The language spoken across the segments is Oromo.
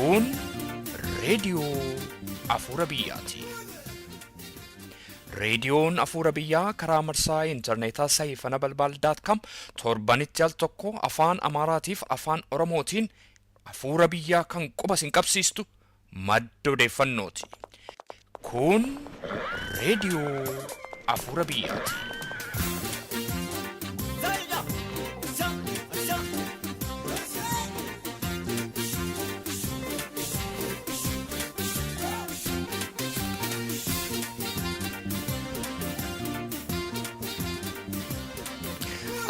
Kun reediyoo Afuura Biyyaati. Reediyoon Afuura Biyyaa karaa marsaa intarneetaa sayfana balbal.com torbanitti al tokko afaan Amaaraatiif afaan Oromootiin Afuura Biyyaa kan quba sin qabsiistu madda odeeffannooti. Kun reediyoo Afuura Biyyaati.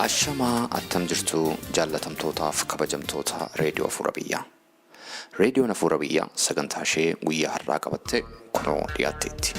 Ashamaa attam jirtu jaallatamtootaaf kabajamtoota reediyoo Afuura Biyyaa. Reediyoon Afuura Biyyaa sagantaa ishee guyyaa har'aa qabatte kunoo dhiyaatteetti.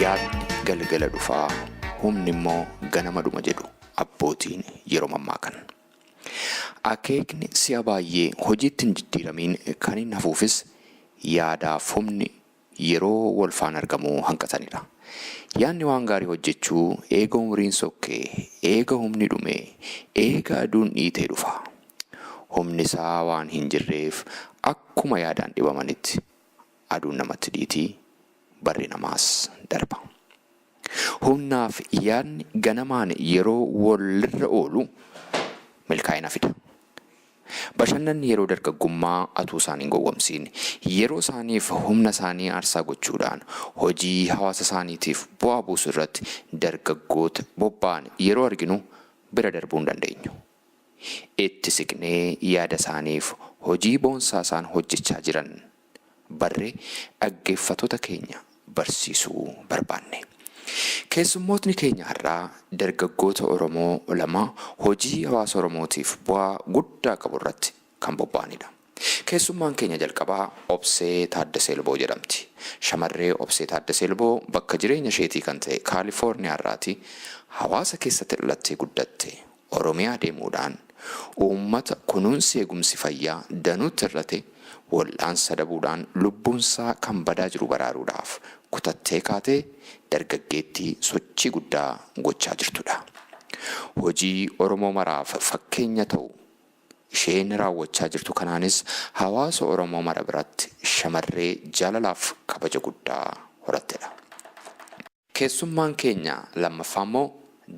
Yaadni galgala dhufaa humni immoo ganama dhuma jedhu abbootiin yeroo mammaakan. Akeekni si'a baay'ee hojiitti hin jijjiiramiin kan hin hafuufis yaadaaf humni yeroo wal faana argamuu hanqatanidha. Yaadni waan gaarii hojjechuu eega umriin sokkee, eega humni dhume, eega aduun dhiitee dhufa. Humni isaa waan hin jirreef akkuma yaadaan dhibamanitti aduun namatti dhiitii. Barri namaas darba. Humnaaf yaadni ganamaan yeroo walirra oolu milkaa'ina fida. Bashannanni yeroo dargaggummaa atuu isaanii hin gowwomsiin yeroo isaaniif humna isaanii aarsaa gochuudhaan hojii hawaasa isaaniitiif bu'aa buusu irratti dargaggoota bobba'an yeroo arginu bira darbuu hin dandeenyu. Itti siqnee yaada isaaniif hojii boonsaa isaan hojjechaa jiran barree dhaggeeffattoota keenya barsiisuu barbaanne. Keessummootni keenya har'aa dargaggoota Oromoo lama hojii hawaasa Oromootiif bu'aa guddaa qabu irratti kan bobba'anidha. Keessummaan keenya jalqabaa Obse Lubo jedhamti. Shamarree Obse Lubo bakka jireenya isheetii kan ta'e Kaalifoorniyaa irraati hawaasa keessatti dhalattee guddatte Oromiyaa deemuudhaan uummata kunuunsi eegumsi fayyaa danuutti irratti wal'aansa dabuudhaan lubbuunsaa kan badaa jiru baraaruudhaaf kutattee kaatee dargaggeettii sochii guddaa gochaa jirtudha. Hojii Oromoo maraaf fakkeenya ta'u isheen raawwachaa jirtu kanaanis hawaasa Oromoo mara biratti shamarree jaalalaaf kabaja guddaa horattedha. Keessummaan keenya lammaffaa immoo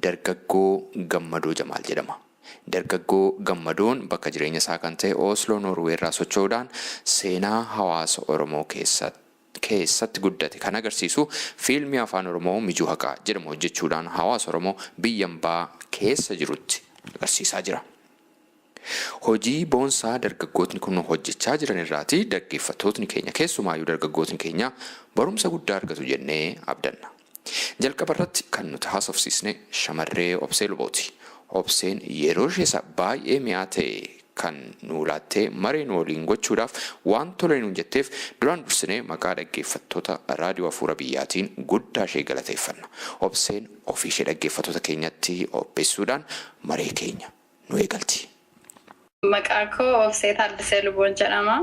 dargaggoo Gammado Jamal jedhama. Dargaggoo Gammadoon bakka jireenya isaa kan ta'e Osloo Noorwee irraa socho'uudhaan seenaa hawaasa Oromoo keessatti guddate kan agarsiisu fiilmii afaan Oromoo Mijuu Haqaa jedhamu hojjechuudhaan hawaasa Oromoo biyya ambaa keessa jirutti agarsiisaa jira. Hojii boonsaa dargaggootni kun hojjechaa jiran irraati dhaggeeffattootni keenya keessumaayyuu dargaggootni keenya barumsa guddaa argatu jennee abdanna. Jalqaba irratti kan nuti haasofsiisne shamarree Obse Lubooti. Obseen yeroo ishee baay'ee mi'aa ta'e kan nu laattee maree nu waliin gochuudhaaf waan tole nuun jetteef duraan dursinee maqaa dhaggeeffattoota raadiyoo Afuura Biyyaatiin guddaa ishee galateeffanna. Obseen ofii ishee dhaggeeffattoota keenyatti obbeessuudhaan maree keenya nu eegalti. Maqaa koo Obse Lubo jedhama.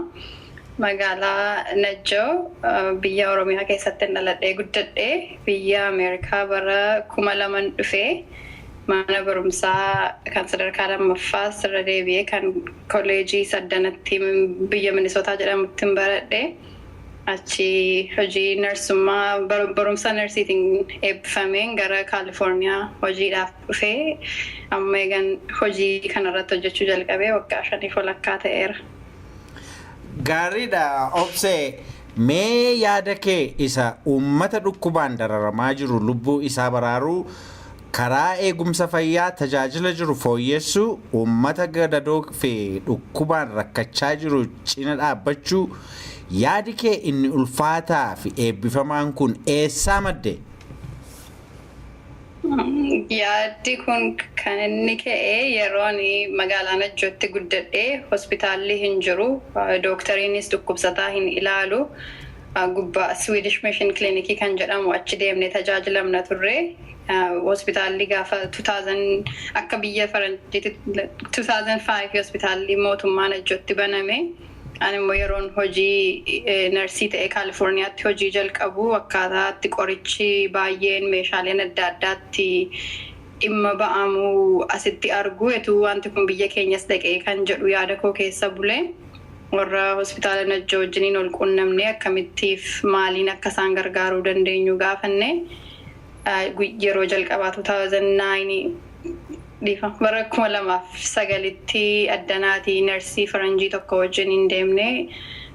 Magaalaa Najjoo biyya Oromiyaa keessatti dhaladhee guddadhee biyya Ameerikaa bara 2000 dhufee mana barumsaa kan sadarkaa lammaffaa sirra deebi'ee kan kolleejii saddanatti biyya Minisootaa jedhamutti baradhee achi hojii narsummaa barumsa narsiitiin eebbifameen gara Kaalifoorniyaa hojiidhaaf dhufee amma eegan hojii kanarratti hojjechuu jalqabee waggaa 5 walakkaa ta'eera. Gaariidha Obse, mee yaada kee isa uummata dhukkubaan dararamaa jiru lubbuu isaa baraaruu karaa eegumsa fayyaa tajaajila jiru fooyyessuu uummata gadadoo fi dhukkubaan rakkachaa jiru cina dhaabbachuu yaadi kee inni ulfaataa fi eebbifamaan kun eessaa madde? Yaaddi kun kan inni ka'ee yeroon magaalaa Najjootti guddadhee hospitaalli hin jiru, dooktariinis dhukkubsataa hin ilaalu. gubbaa Swedish Mission Clinic kan jedhamu achi deemnee tajaajilamna turre. Hospitaalli gaafa 2000 akka biyya faranjiitti 2005 hospitaalli mootummaan ajjootti baname. Ani immoo yeroon hojii narsii ta'e Kaalifoorniyaatti hojii jalqabu akkaataatti qorichi baay'een meeshaaleen adda addaatti dhimma ba'amu asitti argu etu wanti kun biyya keenyas dhaqee kan jedhu yaada koo keessa bule. Warra hospitaala Najjoo wajjiniin ol quunnamnee akkamittiif maaliin akka isaan gargaaruu dandeenyu gaafanne. Yeroo jalqabaa 2009 bara 2009tti addanaatii narsii faranjii tokko wajjiniin deemnee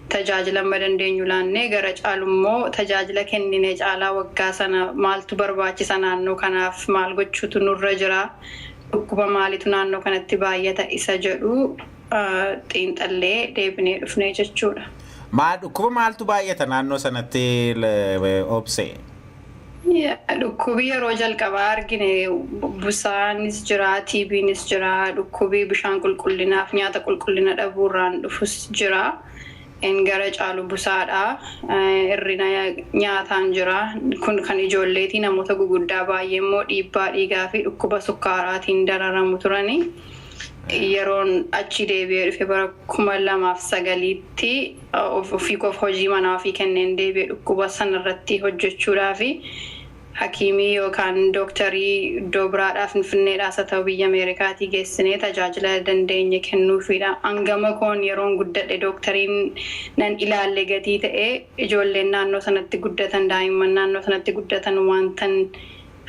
tajaajila dandeenyu laannee gara caalummoo tajaajila kennine caalaa waggaa sana maaltu barbaachisa naannoo kanaaf maal gochuutu nurra jira dhukkuba maalitu naannoo kanatti baay'ata isa jedhu xiinxallee deebinee dhufnee jechuudha. Dhukkuba maaltu baay'ata naannoo sanatti Obse? Dhukkubi yeroo jalqabaa argine busaanis jira, TBnis jira, dhukkubi bishaan qulqullinaaf nyaata qulqullina dhabuurraan dhufus jira. Gara caalu busaadha. Hirrina nyaataan jira. Kun kan ijoolleetii namoota guguddaa baay'ee immoo dhiibbaa dhiigaa fi dhukkuba sukkaaraatiin dararamu turani. Yeroon achi deebi'ee dhufe bara 2009tti ofii koof hojii manaa ofii kenneen deebi'ee dhukkuba sanarratti hojjechuudhaafi Hakimii yookaan dooktarii iddoo biraadhaaf Finfinneedhaas haa ta'u biyya Ameerikaatii geessinee tajaajila dandeenye kennuufidha. Hangama koon yeroon guddadhe dooktariin nan ilaalle gatii ta'ee ijoolleen naannoo sanatti guddatan daa'imman naannoo sanatti guddatan wantan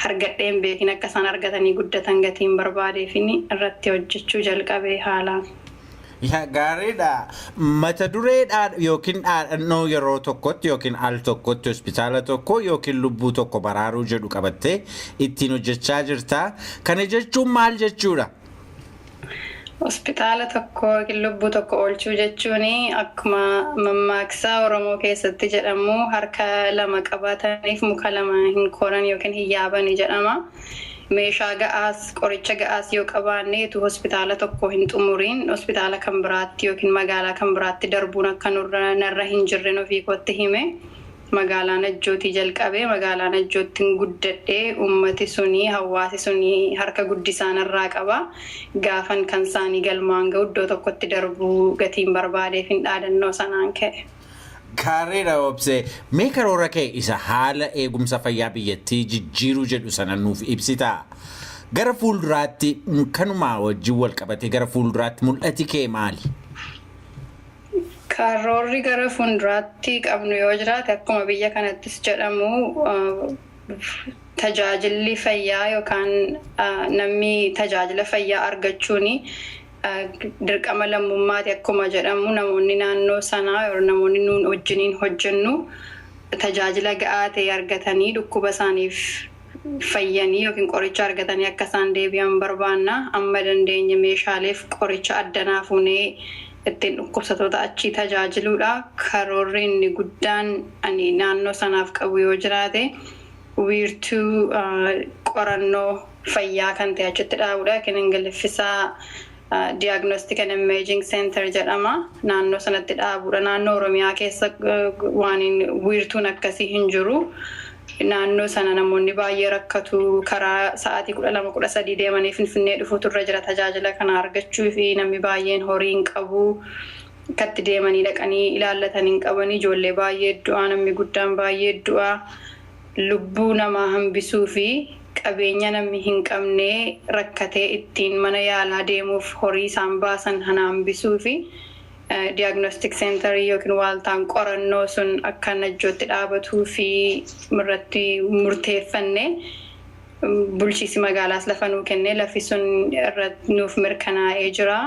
argadheen beekin akka isaan argatanii guddatan gatiin barbaadeefin irratti hojjechuu jalqabee haalaan. Gaariidha. Mata dureedhaan yookiin dhaadhannoo yeroo tokkotti yookiin al tokkotti hospitaala tokko yookiin lubbuu tokko baraaruu jedhu qabattee ittiin hojjechaa jirta. Kana jechuun maal jechuudha? Hospitaala tokko yookiin lubbuu tokko oolchuu jechuun akkuma mammaaksa Oromoo keessatti jedhamu harka lama qabataniif muka lama hin koran yookiin hin yaabani jedhama. Meeshaa ga'aas qoricha ga'aas yoo qabaanneetu hospitaala tokko hin xumuriin hospitaala kan biraatti yookiin magaalaa kan biraatti darbuun akka narra hin jirren ofii kootti hime. Magaalaa Najjootii jalqabee magaalaa Najjoottiin guddadhee uummati suni hawaasi suni harka guddisaan irraa qaba. Gaafan kan isaanii galmaan ga'u iddoo tokkotti darbuu gatiin barbaadeef hin dhaadannoo sanaan ka'e. Gaariidha Obse. Mee karoora kee isa haala eegumsa fayyaa biyyattii jijjiiruu jedhu sana nuuf ibsitaa. Gara fuulduraatti kanumaa wajjin wal qabatee gara fuulduraatti mul'ati kee maali? Karoorri gara fuulduraatti qabnu yoo jiraate akkuma biyya kanattis jedhamu tajaajilli fayyaa yookaan namni tajaajila fayyaa argachuuni dirqama lammummaati akkuma jedhamu namoonni naannoo sanaa yoo namoonni nuun wajjiniin hojjennu tajaajila ga'aa ta'e argatanii dhukkuba isaaniif fayyanii yookiin qoricha argatanii akka isaan deebi'an barbaanna. Amma dandeenye meeshaaleef qoricha addanaa fuunee ittiin dhukkubsattoota achii tajaajiluudha. Karoorri inni guddaan ani naannoo sanaaf qabu yoo jiraate wiirtuu qorannoo fayyaa kan ta'e achitti dhaabuudha. Kan ingiliffisaa Diagnostic and Imaging Center jedhama. Naannoo sanatti dhaabuudha. Naannoo Oromiyaa keessa waan wiirtuun akkasii hin jiru. Naannoo sana namoonni baay'ee rakkatu karaa sa'aatii 12-13 deemanii Finfinnee dhufuutu irra jira tajaajila kana argachuu fi namni baay'een horii hin qabu. Katti deemanii dhaqanii ilaallatan hin qaban ijoollee baay'ee du'aa namni guddaan baay'ee du'aa lubbuu namaa hambisuu fi qabeenya namni hin qabne rakkatee ittiin mana yaalaa deemuuf horii isaan baasan hana hambisuu fi diagnostic center yookiin waaltaan qorannoo sun akka Najjootti dhaabatuu fi irratti murteeffanne bulchiinsi magaalaas lafa nuu kennee lafi sun irratti nuuf mirkanaa'ee jira.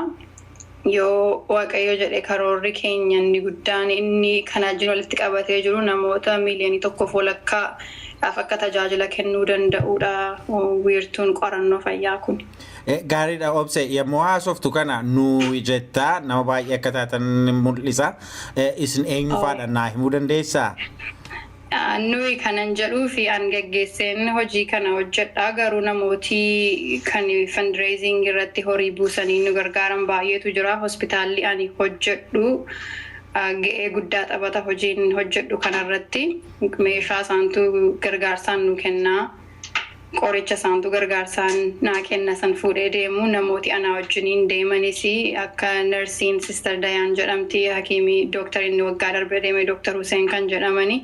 Yoo waaqayyo jedhe karoorri keenya inni guddaan inni kana wajjin walitti qabatee jiru namoota miiliyoonii 1.2 akka tajaajila kennuu danda'uudha wiirtuun qorannoo fayyaa kun. Gaariidha Obse. Yommuu haasoftu kana nu jettaa nama baay'ee akka taatan mul'isa. Isin eenyufaadha naa himuu dandeessaa? Nuyi kanan jedhuu fi an gaggeesseen hojii kana hojjedhaa garuu namooti kan fundraising irratti horii buusanii nu gargaaran baay'eetu jira. Hospitaalli ani hojjedhu ga'ee guddaa taphata hojiin hojjedhu kanarratti meeshaa isaantu gargaarsaan nu kennaa qoricha isaantu gargaarsaan naa kenna san fuudhee deemu namooti anaa wajjiniin deemanis akka narsiin sister Dayaan jedhamti hakiimii dooktarinni waggaa darbee deeme Dooktar Huseen kan jedhamani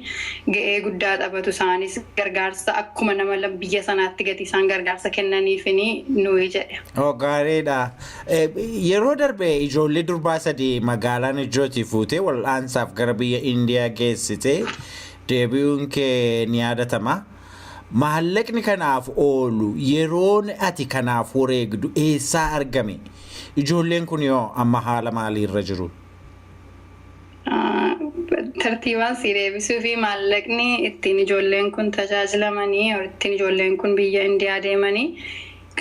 ga'ee guddaa taphatu isaanis gargaarsa akkuma nama biyya sanaatti gati isaan gargaarsa kennaniifini nuyi jedhe. Gaariidha. Yeroo darbee ijoollee durbaa sadii magaalaa Najjootii fuutee wal'aansaaf gara biyya Indiyaa geessite deebi'uun kee ni yaadatama. Maallaqni kanaaf oolu yeroon ati kanaaf wareegdu eessaa argame? Ijoolleen kun yoo amma haala maaliirra jiru? Tartiibaan si deebisuu fi maallaqni ittiin ijoolleen kun tajaajilamanii ittiin ijoolleen kun biyya Indiyaa deemanii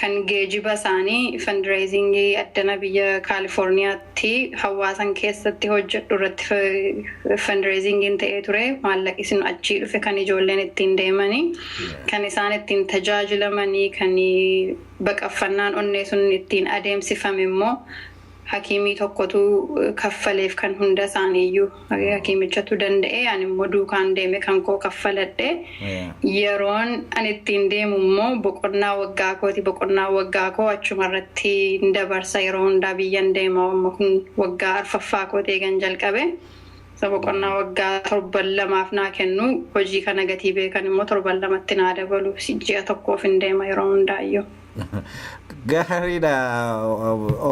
kan geejiba isaanii fundraisingii addana biyya Kaalifoorniyaatti hawaasan keessatti hojjedhu irratti fundraisingiin ta'ee ture maallaqi sun achii dhufe kan ijoolleen ittiin deemanii kan isaan ittiin tajaajilamanii kan baqaffannaan onnee sun ittiin adeemsifame immoo hakiimii tokkotu kaffaleef kan hunda isaaniiyyuu hakiimichatu danda'e ani immoo duukaan deeme kan koo kaffaladhe yeroon ani ittiin deemu immoo boqonnaa waggaa koo achumarratti dabarsa yeroo hundaa biyyan deema amma kun waggaa arfaffaa koo eegan jalqabe boqonnaa waggaa 7 naa kennu hojii kana gatii beekan immoo 7 naa dabalu ji'a tokkoof hin deema yeroo hundaayyuu. Gaariidha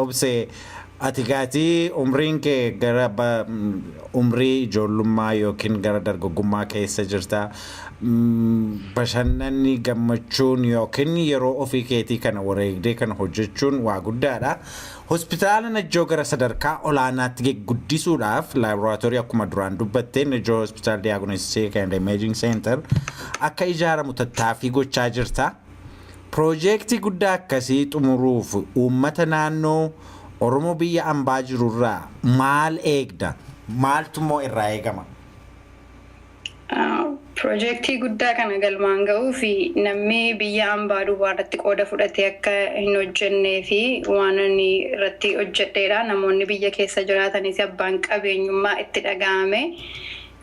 Obse. Ati gaatii umriin kee gara umrii ijoollummaa yookiin gara dargaggummaa keessa jirta. Bashannanni gammachuun yookiin yeroo ofii keetii kana wareegdee kana hojjechuun waa guddaadha. Hospitaala Najjoo gara sadarkaa olaanaatti guddisuudhaaf laaboraatoorii akkuma duraan dubbattee Najjoo Hospital Diagnostic and Imaging Center akka ijaaramu tattaaffii gochaa jirta. Piroojeektii guddaa akkasii xumuruuf uummata naannoo Oromoo biyya ambaa jirurraa maal eegda? Maaltu immoo irraa eegama? Piroojeektii guddaa kana galmaan ga'uu fi namni biyya ambaa duwwaarratti qooda fudhatee akka hin hojjennee fi waan inni irratti hojjedheedha. Namoonni biyya keessa jiraatanis abbaan qabeenyummaa itti dhaga'ame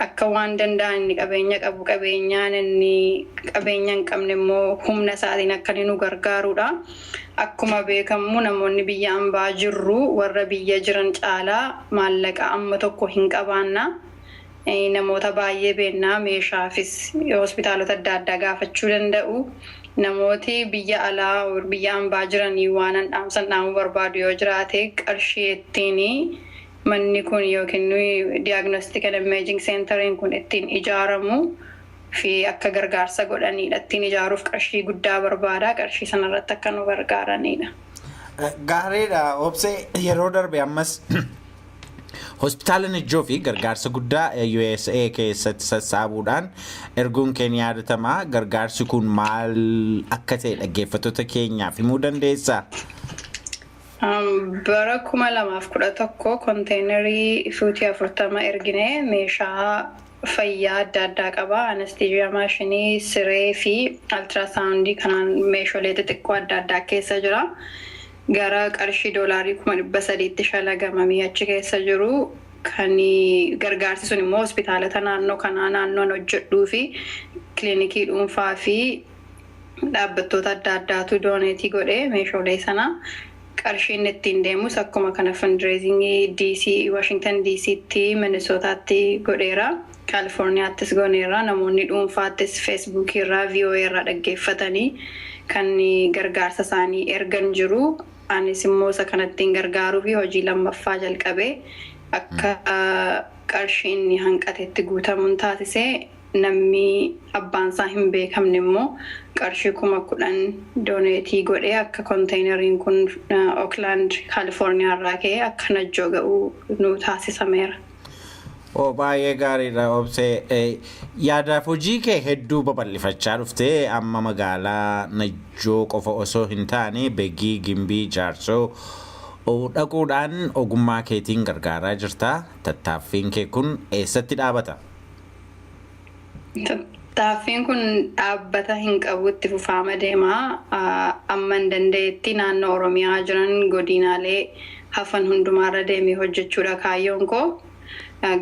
akka waan danda'an inni qabeenya qabu qabeenyaan inni qabeenya hin qabne immoo humna isaatiin akka inni nu gargaarudha. Akkuma beekamu namoonni biyya ambaa jirru warra biyya jiran caalaa maallaqa amma tokko hin qabaanna. Namoota baay'ee beennaa meeshaafis hospitaalota adda addaa gaafachuu danda'u. Namooti biyya alaa biyya ambaa jiranii waan dhaamsan dhaamuu barbaadu yoo jiraate qarshii ittiin manni kun yookiin diagnostic and imaging centeriin kun ittiin ijaaramu fi akka gargaarsa godhaniidha. Ittiin ijaaruuf qarshii guddaa barbaada. Qarshii sanarratti akka nu gargaaranidha. Gaariidha. Obse yeroo darbe ammas hospitaala Najjoo fi gargaarsa guddaa USA keessatti sassaabuudhaan erguun kee ni yaadatama. Gargaarsi kun maal akka ta'e dhaggeeffattoota keenyaaf himuu dandeessaa? Bara 2011 konteenerii fuutii 40 ergine meeshaa fayyaa adda addaa qaba. Anesteeziyaa maashinii, siree fi altiraasaawundii kanaan meeshaalee xixiqqoo adda addaa keessa jira. Gara qarshii $300,000tti shalagamamii achi keessa jiru. Kan gargaarsi sun immoo hospitaalota naannoo kanaa naannoon hojjedhuu fi kiliinikii dhuunfaa fi dhaabbattoota adda addaatu dooneetii godhee meeshaalee sana. Qarshiin ittiin deemus akkuma kana fundraisingii DC, Washington DC'tti, Minnesotaatti godheera. Kaalifoorniyaattis goneera. Namoonni dhuunfaattis Facebook irraa, VOA irraa dhaggeeffatanii kan gargaarsa isaanii ergan jiru. Anis immoo isa kanattiin gargaaruu fi hojii lammaffaa jalqabee akka qarshiin hanqateetti guutamuun taasisee namni abbaan isaa hin beekamne immoo qarshii 10,000 dooneetii godhee akka konteeneriin kun Oakland Kaalifoorniyaa irraa ka'ee akka Najjoo ga'uu nu taasisameera. Baay'ee gaariidha Obse. Yaadaaf hojii kee hedduu babal'ifachaa dhuftee amma magaalaa Najjoo qofa osoo hin taane Beegii, Gimbii, Jaarsoo dhaquudhaan ogummaa keetiin gargaaraa jirta. Tattaaffiin kee kun eessatti dhaabata? Tattaaffiin kun dhaabbata hin qabutti fufaama deemaa. Amma hin danda'etti naannoo Oromiyaa jiran godinaalee hafan hundumaarra deemee hojjechuudha kaayyoon koo.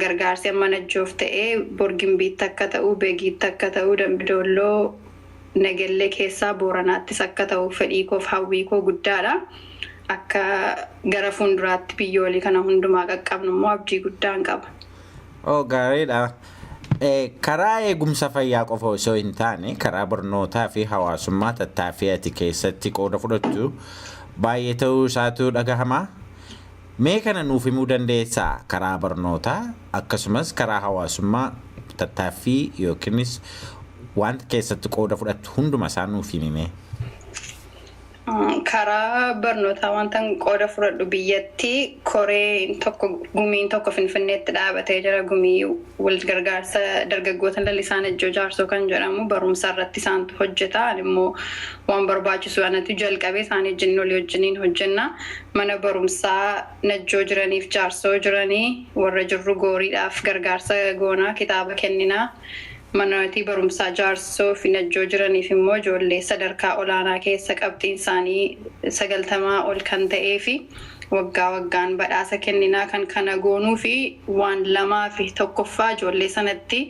gargaarsi amma najjoof ta'ee borgimbiitti akka ta'u beegiitti akka ta'u dambidolloo nagellee keessaa booranaattis akka ta'u fedhii koof hawwii koo guddaadha. Akka gara fuulduraatti biyyoolii kana hundumaa qaqqabnu immoo abdii guddaan qaba. Gaariidha. Karaa eegumsa fayyaa qofa osoo hin taane karaa barnootaa fi hawaasummaa tattaaffii ati keessatti qooda fudhattu baay'ee ta'uu isaatu dhagahama. Mee kana nuuf himuu dandeessaa karaa barnootaa akkasumas karaa hawaasummaa tattaaffii yookiinis wanta keessatti qooda fudhattu hunduma isaa nuuf himime. Karaa barnootaa wanta qooda fudhadhu biyyatti koree tokko gumiin tokko Finfinneetti dhaabatee jira. Gumii wal gargaarsa dargaggoota lalisaan ejjoo jaarsoo kan jedhamu barumsa irratti isaantu hojjeta. Immoo waan barbaachisu anatu jalqabee isaan wajjin olii wajjiniin hojjenna. Mana barumsaa najjoo jiraniif jaarsoo jiranii warra jirru gooriidhaaf gargaarsa goonaa kitaaba kenninaa. Manaatii barumsaa jaarsoo fi najjoo jiraniif immoo ijoollee sadarkaa olaanaa keessa qabxiin isaanii 90 ol kan ta'ee fi waggaa waggaan badhaasa kenninaa kan kana goonuu fi waan 2 fi 1ffaa ijoollee sanatti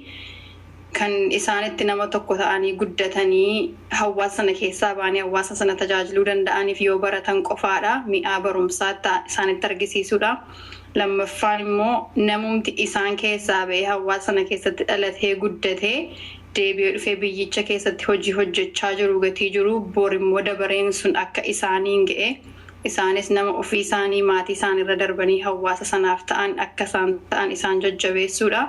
kan isaanitti nama tokko ta'anii guddatanii hawaasa sana keessaa baanii hawaasa sana tajaajiluu danda'aniif yoo baratan qofaadha. Mi'aa barumsaa isaanitti argisiisuudha. Lammaffaan immoo namumti isaan keessaa ba'ee hawaasa sana keessatti dhalatee guddatee deebi'ee dhufee biyyicha keessatti hojii hojjechaa jiru gatii jiru bor immoo dabareen sun akka isaaniin ga'e isaanis nama ofii isaanii maatii isaanirra darbanii hawaasa sanaaf ta'an akka isaan ta'an isaan jajjabeessuudha.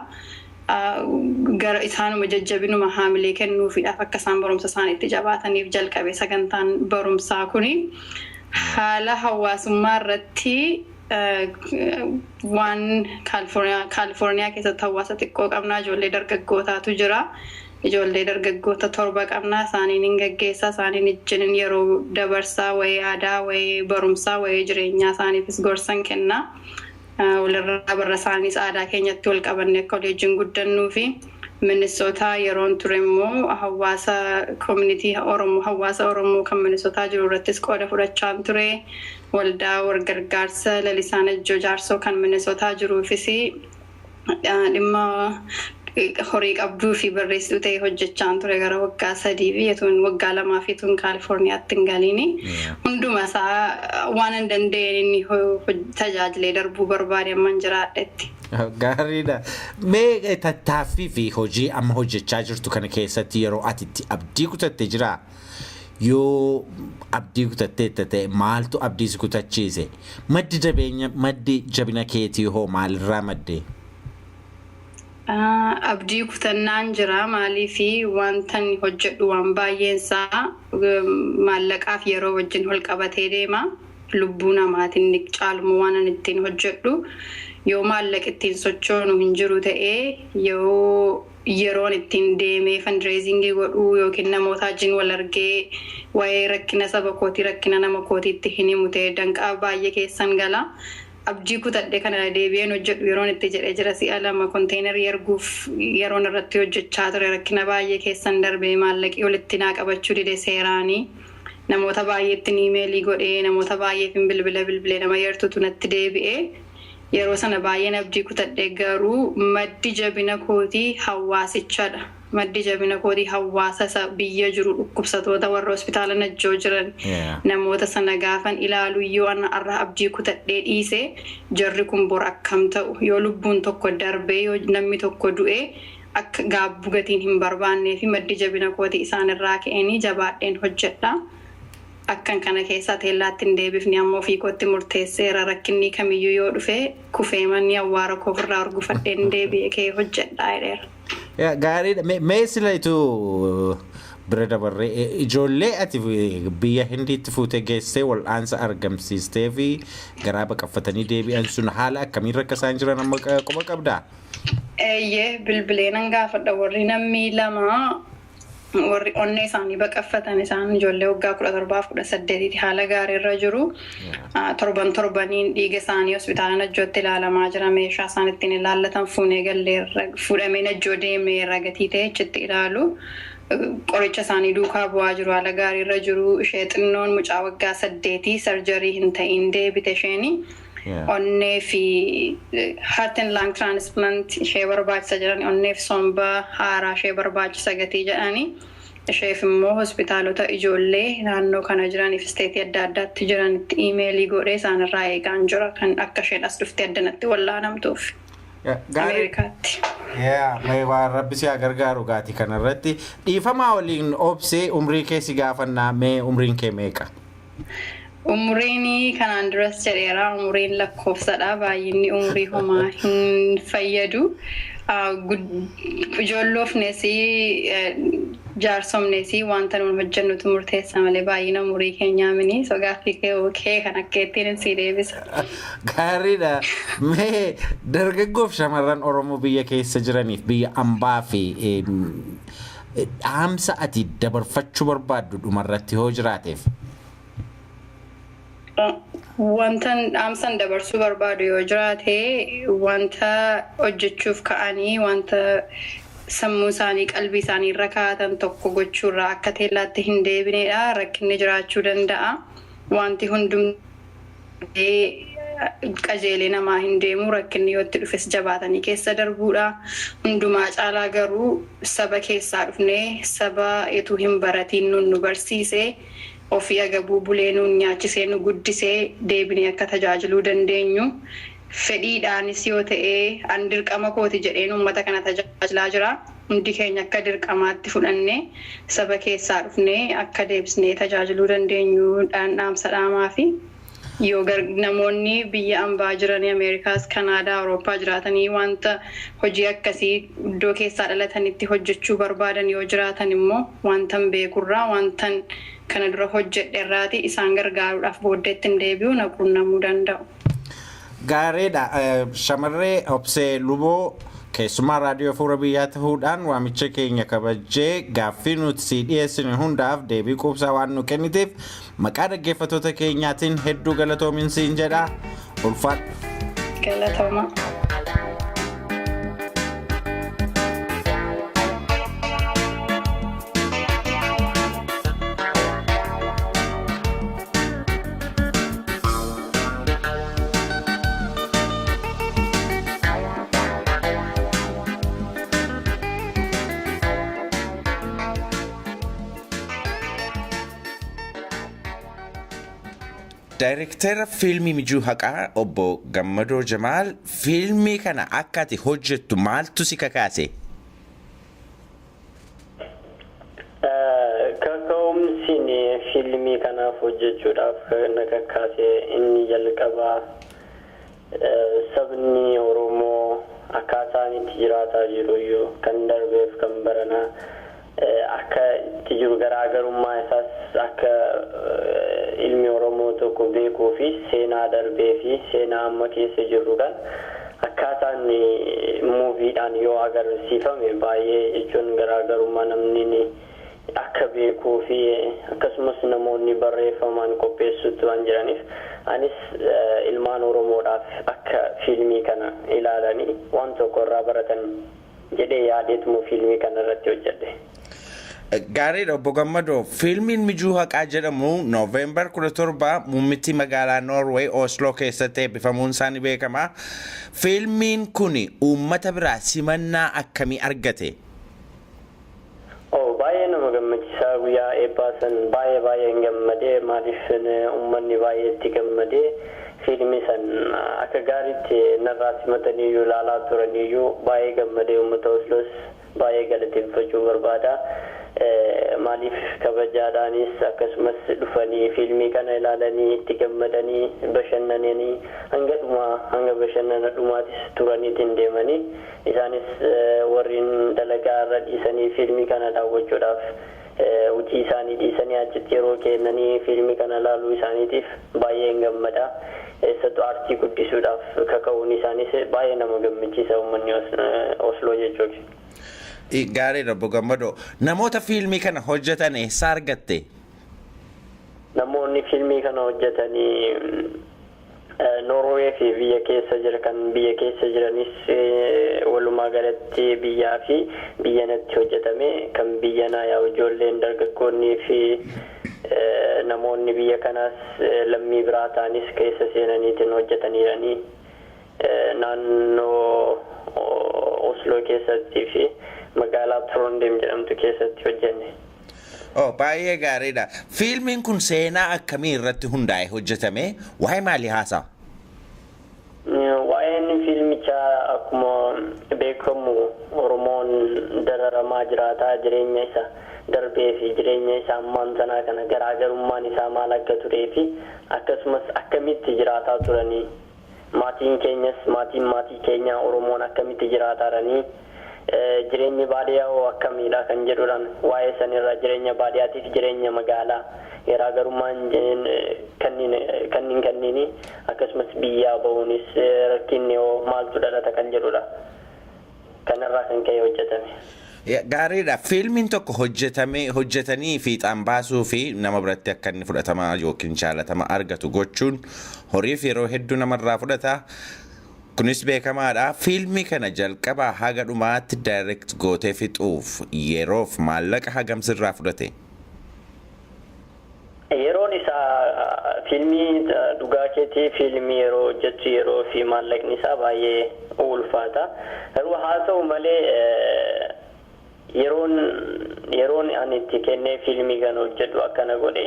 Gara isaanuma jajjabinuma haamilee kennuufiidhaaf akka isaan barumsa isaaniitti jabaataniif jalqabe sagantaan barumsaa kuni haala hawaasummaa irratti waan Kaalifoorniyaa keessatti hawaasa xiqqoo qabnaa ijoollee dargaggootaatu jira. Ijoollee dargaggoota 7 qabnaa isaaniin hin gaggeessaa isaaniin ijjinin yeroo dabarsaa wayii aadaa wayii barumsaa wayii jireenyaa isaaniifis gorsan kennaa. Walirraa barra isaaniis aadaa keenyatti wal qabanne akka waliin guddannuu fi Minnesota yeroon ture immoo hawaasa community Oromoo hawaasa Oromoo kan Minnesota jiru irrattis qooda fudhachaa ture. Waldaa gargaarsa lalisaan ejjoo jaarsoo kan Minnesota jiruufis dhimma horii qabduu fi barreessituu ta'e hojjechaa ture gara waggaa 3 fi yetuun waggaa 2 fi yetuun Kaalifoorniyaatti hin galiini. Hunduma isaa waan hin dandeenye inni tajaajilee darbuu barbaade amma hin jiraadhetti. Gaariidha. Mee tattaaffii fi hojii amma hojjechaa jirtu kana keessatti yeroo ati itti abdii kutatte jira? Yoo abdii kutattee ta'e maaltu abdii si kutachiise? Maddi jabina keetii hoo maalirraa maddee? Abdii kutannaan jira maalii fi wanta hojjedhu waan baay'eensaa maallaqaaf yeroo wajjin wal qabatee deema. Lubbuu namaatiin caalmu waan ittiin hojjedhu. Yoo maallaqa ittiin sochoonu hin jiru ta'ee yoo yeroon ittiin deemee fundraisingii godhuu yookiin namoota wajjin wal argee waa'ee rakkina saba kootii rakkina nama kootiitti hin himu ta'ee danqaa baay'ee keessan gala. Abdii kutadhe kana deebi'een hojjedhu yeroon itti jedhee jira si'a 2 konteenerii erguuf yeroon irratti hojjechaa ture rakkina baay'ee keessan darbee maallaqii walitti naa qabachuu dide seeraanii namoota baay'eetti iimeelii godhee namoota baay'eef bilbilee nama yartutu natti deebi'ee yeroo sana baay'een abdii kutadhe garuu maddi jabina kootii hawaasichadha. Maddi jabina kootii hawaasa biyya jiru dhukkubsatoota warra hospitaala najjoo jiran namoota sana gaafan ilaalu yoo arra abdii kutadhee dhiise jarri kun bor akkam ta'u yoo lubbuun tokko darbee yoo namni tokko du'e akka gaabbu gatiin hin barbaannee fi maddi jabina kootii isaanirraa ka'anii jabaadheen hojjedha. Akkan kana keessaa teellaatti hin deebifne ammoo fiikootti murteesseera rakkinni kamiyyuu yoo dhufe kufee manni awwaara koofirraa argufadheen deebi'ee kee hojjedhaa jedheera. Gaariidha. Mee silaitu bira dabarree ijoollee ati biyya Hindiitti fuutee geessee wal'aansa argamsiistee fi garaa baqaffatanii deebi'an sun haala akkamiin akka isaan jiran amma quba qabdaa? Bilbileen hangaafadha warri namni 2 warri onnee isaanii baqaffatan isaan ijoollee waggaa 17-18 haala gaariirra jiru. Torbaniin dhiiga isaanii hospitaala najjootti ilaalamaa jira. Meeshaa isaan ittiin ilaallatan fuudhamee najjoo deemee ragatii ta'e achitti ilaalu. Qoricha isaanii duukaa bu'aa jiru haala gaariirra jiru. Ishee xinnoon mucaa waggaa 8 sarjarii hin ta'in deebite isheeni. onnee fi heart and lung transplant ishee barbaachisa jedhani onnee fi somba haaraa ishee barbaachisa gatii jedhani isheef immoo hospitaalota ijoollee naannoo kana jiraniif isteetii adda addaatti jiranitti iimeelii godhee isaanirraa eegaan jira kan akka isheen as dhuftee addanatti wallaanamtuuf. Ameerikaatti. Mee waan rabbi si gargaaru gaati kanarratti dhiifamaa waliin obsee umrii keessi gaafannaa mee umriin kee meeqa? Umriin kanaan duras jedheera umriin lakkoofsadha baay'inni umrii homaa hin fayyadu. Ijoolloofneesi jaarsomneesi wanta nuun hojjennutu murteessa malee baay'ina umurii keenyaa mini gaaffii kee kan akka ittiin si deebisa. Gaariidha. Mee dargaggoof shamarran Oromoo biyya keessa jiraniif biyya ambaa fi dhaamsa ati dabarfachuu barbaaddu dhumarratti hoo jiraateef? Wantan dhaamsan dabarsuu barbaadu yoo jiraate wanta hojjechuuf ka'anii wanta sammuu isaanii qalbii isaanii irra kaa'atan tokko gochuurraa akka teellaatti hin deebinedha rakkinni jiraachuu danda'a wanti hundumtuu qajeelee namaa hin deemu rakkinni yoo itti dhufes jabaatanii keessa darbuudha hundumaa caalaa garuu saba keessaa dhufnee saba etuu hin baratiin nu barsiise ofii agabuu bulee nuun nyaachisee nu guddisee deebinee akka tajaajiluu dandeenyu fedhiidhaanis yoo ta'e an dirqama kooti jedheen uummata kana tajaajilaa jira hundi keenya akka dirqamaatti fudhannee saba keessaa dhufnee akka deebisnee tajaajiluu dandeenyu dhaamsa dhaamaa fi yoo namoonni biyya ambaa jiranii Ameerikaas Kanaadaa Awurooppaa jiraatanii wanta hojii akkasii iddoo keessaa dhalatanitti hojjechuu barbaadan yoo jiraatan immoo wantan beekurraa wantan kana dura hojjedherraati isaan gargaaruudhaaf booddeetti hin deebi'u naquunnamuu danda'u. Gaariidha. Shamarree Obse Lubo keessumaa raadiyoo Afuura Biyyaa ta'uudhaan waamicha keenya kabajjee gaaffii nuti si dhiyeessine hundaaf deebii quubsaa waan nu kenniteef maqaa dhaggeeffattoota keenyaatiin hedduu galatoomin siin jedha. Ulfaadha. Galatooma. Director filmii Mijuu Haqaa obbo Gammado Jamal filmii kana akka ati hojjettu maaltu si kakaase? Kaka'umsiin filmii kanaaf hojjechuudhaaf na kakaase inni jalqabaa sabni Oromoo akkaataan itti jiraataa jiru iyyuu kan darbeef kan baranaa akka itti jiru garaagarummaa isaas akka ilmi Oromoo tokko beekuu fi seenaa darbee fi seenaa amma keessa jirru kan akkaataan muuviidhaan yoo agarsiifame baay'ee jechuun garaagarummaa namni akka beekuu fi akkasumas namoonni barreeffamaan qopheessutti waan jiraniif anis ilmaan Oromoodhaaf akka filmii kana ilaalanii waan tokko irraa baratan jedhee yaadeetuma filmii kana irratti hojjedhe. Gaariidha obbo Gammado filmiin Mijuu Haqaa jedhamu Noovembar 17 muummichi magaalaa Noorweey Osloo keessatti eebbifamuun isaanii beekama. Filmiin kun uummata biraa simannaa akkamii argate? Baay'ee nama gammachiisaa guyyaa eebbaa san baay'ee gammadee maaliif uummanni baay'ee itti gammadee filmii san akka gaariitti narraa simatanii iyyuu ilaalaa turanii iyyuu baay'ee gammadee uummata Osloos baay'ee galateeffachuu barbaada. Maaliif kabajaadhaanis akkasumas dhufanii filmii kana ilaalanii itti gammadanii bashannananii hanga bashannana dhumaatis turaniitiin deemanii isaanis warreen dalagaa irra dhiisanii filmii kana daawwachuudhaaf hojii isaanii dhiisanii achitti yeroo kennanii filmii kana ilaaluu isaaniitiif baay'ee gammada. Eessattuu aartii guddisuudhaaf kaka'uun isaanis baay'ee nama gammachiisa uummanni Osloo jechuudha. Gaariidha obbo Gammado namoota filmii kana hojjetan eessaa argatte? Namoonni filmii kana hojjetanii Norway fi biyya keessa jira kan biyya keessa jiranis walumaa galatti biyyaa fi biyyanatti hojjetame kan biyyana yaa ijoolleen dargaggoonnii fi namoonni biyya kanaas lammii biraa ta'anis keessa seenaniitiin hojjetaniiranii naannoo Oslo keessatti fi magaalaa Trondheim jedhamtu keessatti hojjenne. Baay'ee gaariidha. Fiilmiin kun seenaa akkamii irratti hundaa'e hojjetame? Waa'ee maalii haasa'a? Waa'een fiilmichaa akkuma beekamu Oromoon dararamaa jiraataa jireenya isa darbee fi jireenya isaa ammaan sanaa kana garaagarummaan isaa maal akka turee fi akkasumas akkamitti jiraataa turanii maatiin keenyas maatii keenya Oromoon akkamitti jiraataa turanii jireenyi baadiyyaa akkamiidha kan jedhuudhaan waa'ee sanirra jireenya baadiyyaatiif jireenya magaalaa garaagarummaan kanniin akkasumas biyyaa bahuunis rakkinni maaltu dhalata kan jedhudha kanarraa kan ka'e hojjetame. Gaariidha. Fiilmiin tokko hojjetanii fiixaan baasuu fi nama biratti akka inni fudhatama yookiin jaalatama argatu gochuun horiif yeroo hedduu namarraa fudhata. Kunis beekamaadha. Fiilmii kana jalqabaa haga dhumaatti direct gootee fixuuf yeroof maallaqa hagam sirraa fudhate? Yeroon isaa fiilmii dhugaa keetii fiilmii yeroo hojjetu yeroo fi maallaqni isaa baay'ee ulfaata. Garuu haa ta'u malee yeroon ani itti kennee fiilmii kana hojjedhu akkana godhe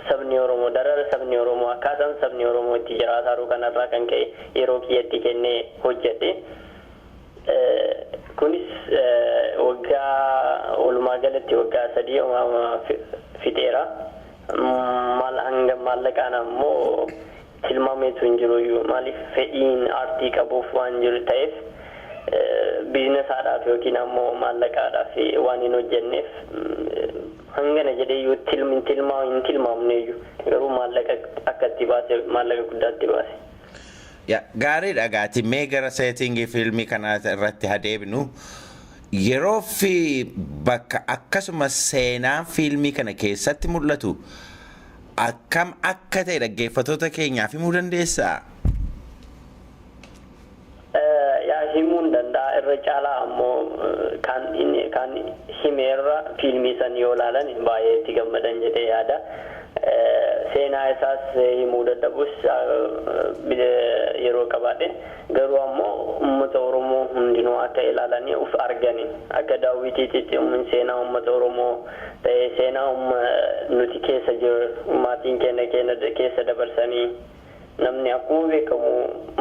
sabni Oromoo darara sabni Oromoo akkaataan sabni Oromoo itti jiraataa jiru kanarraa kan ka'e yeroo kiyyatti kennee hojjedhe. Kunis waggaa walumaa galatti waggaa 3 fixeera. Maallaqaan ammoo tilmaameetu hin jiru maaliif fedhiin aartii qabuuf waan jiru ta'eef biizinasaadhaaf yookiin ammoo maallaqaadhaaf waan hin hojjenneef hangana jedhee hin tilmaamne garuu maallaqa akka itti baase maallaqa guddaatti baase. Gaariidha gaati mee gara seetingii fiilmii kanaa irratti hadeebinu yeroo fi bakka akkasumas seenaa fiilmii kana keessatti mul'atu akkam akka ta'e dhaggeeffattoota keenyaaf himuu dandeessaa? Himuun danda'a irra caalaa ammoo kan himeerra fiilmii san yoo ilaalan baay'ee itti gammadan jedhee yaada. Seenaa isaas himuu dadhabus yeroo qabaadhe garuu ammoo uummata Oromoo hundinuu akka ilaalanii uf arganii akka daawwitiitti seenaa uummata Oromoo ta'ee seenaa nuti keessa jiru maatiin keenya keessa dabarsanii namni akkuma beekamu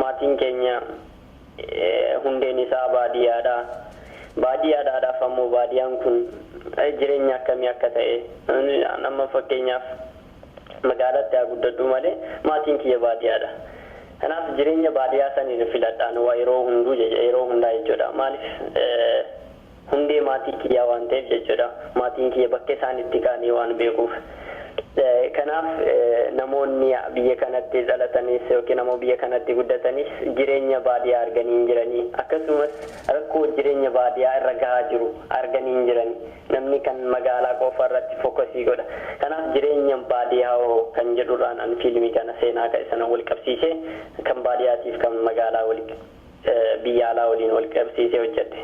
maatiin keenya hundeen isaa baadiyyaadhaaf ammoo baadiyyaan kun jireenya akkamii akka ta'e nama fakkeenyaaf magaalatti haa guddadhu malee maatiin kiyya baadiyyaadha. Kanaaf jireenya baadiyyaa saniin filadhaan waa yeroo hundaa jechuudha. Maaliif hundee maatii kiyyaa waan ta'eef jechuudha. Maatiin kiyya bakka isaan itti kaanii waan beekuuf. Kanaaf namoonni biyya kanatti dhalatanis yookiin ammoo biyya kanatti guddatanis jireenya baadiyyaa arganii hin jiranii akkasumas rakkoo jireenya baadiyyaa irra gahaa jiru arganii hin jiranii namni kan magaalaa qofa irratti fokkasii godha. Kanaaf jireenya baadiyyaa kan jedhuudhaan an fiilmii kana seenaa sana wal qabsiisee kan baadiyyaatiif kan magaalaa biyya alaa waliin wal qabsiisee hojjette.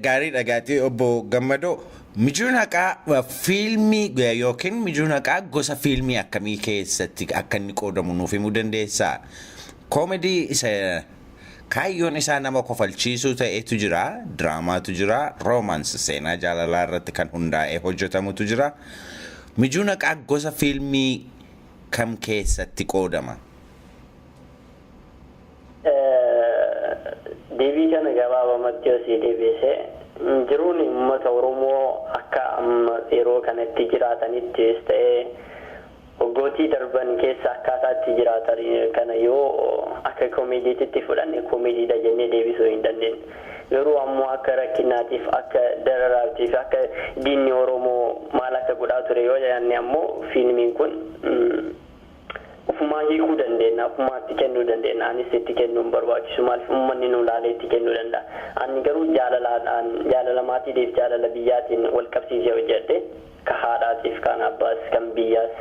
Gaariidha gaatii obbo Gammadoo. Mijuun Haqaa fiilmii yookiin Mijuun Haqaa gosa fiilmii akkamii keessatti akka inni qoodamu nuuf himuu dandeessaa? Koomedii isa kaayyoon isaa nama kofalchiisuu ta'etu jira, diraamaatu jira, roomaansi seenaa jaalalaa irratti kan hundaa'ee hojjetamutu jira. Mijuun Haqaa gosa fiilmii kam keessatti qoodama? Deebii kana gabaabamatti osii deebisee jiruun uummata Oromoo akka yeroo kanatti jiraatanittis ta'ee waggootii darban keessa akkaataa itti jiraatan kana yoo akka koomeediitti fudhanne koomeediidha jennee deebisuu hin dandeenye. Garuu ammoo akka rakkinaatiif akka dararaatiif akka diinni Oromoo maal akka godhaa ture yoo jenne ammoo fiilmiin kun ufumaa hiikuu dandeenya, ufumaatti kennuu dandeenya. Anis itti kennuun barbaachisu maaliif uummanni nu laalee itti kennuu danda'a. Ani garuu jaalala maatiitiif jaalala biyyaatiin wal qabsiisee hojjedhe ka haadhaatiif kan abbaas kan biyyaas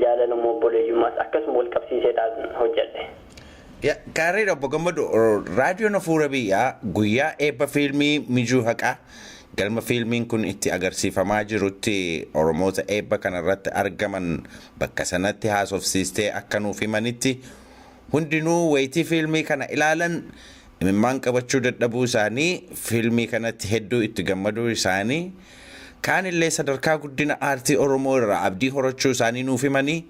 jaalala obboleeyyummaas akkasuma wal qabsiiseedhaan hojjedhe. Gaarii obbo Gammado raadiyoon Afuura Biyyaa guyyaa eebba fiilmii Mijuu Haqaa galma fiilmiin kun itti agarsiifamaa jirutti Oromoota eebba kanarratti argaman bakka sanatti haasofsiistee akka nuuf himanitti hundinuu wayitii fiilmii kana ilaalan imimmaan qabachuu dadhabuu isaanii fiilmii kanatti hedduu itti gammaduu isaanii kaan illee sadarkaa guddina aartii Oromoo irraa abdii horachuu isaanii nuuf himanii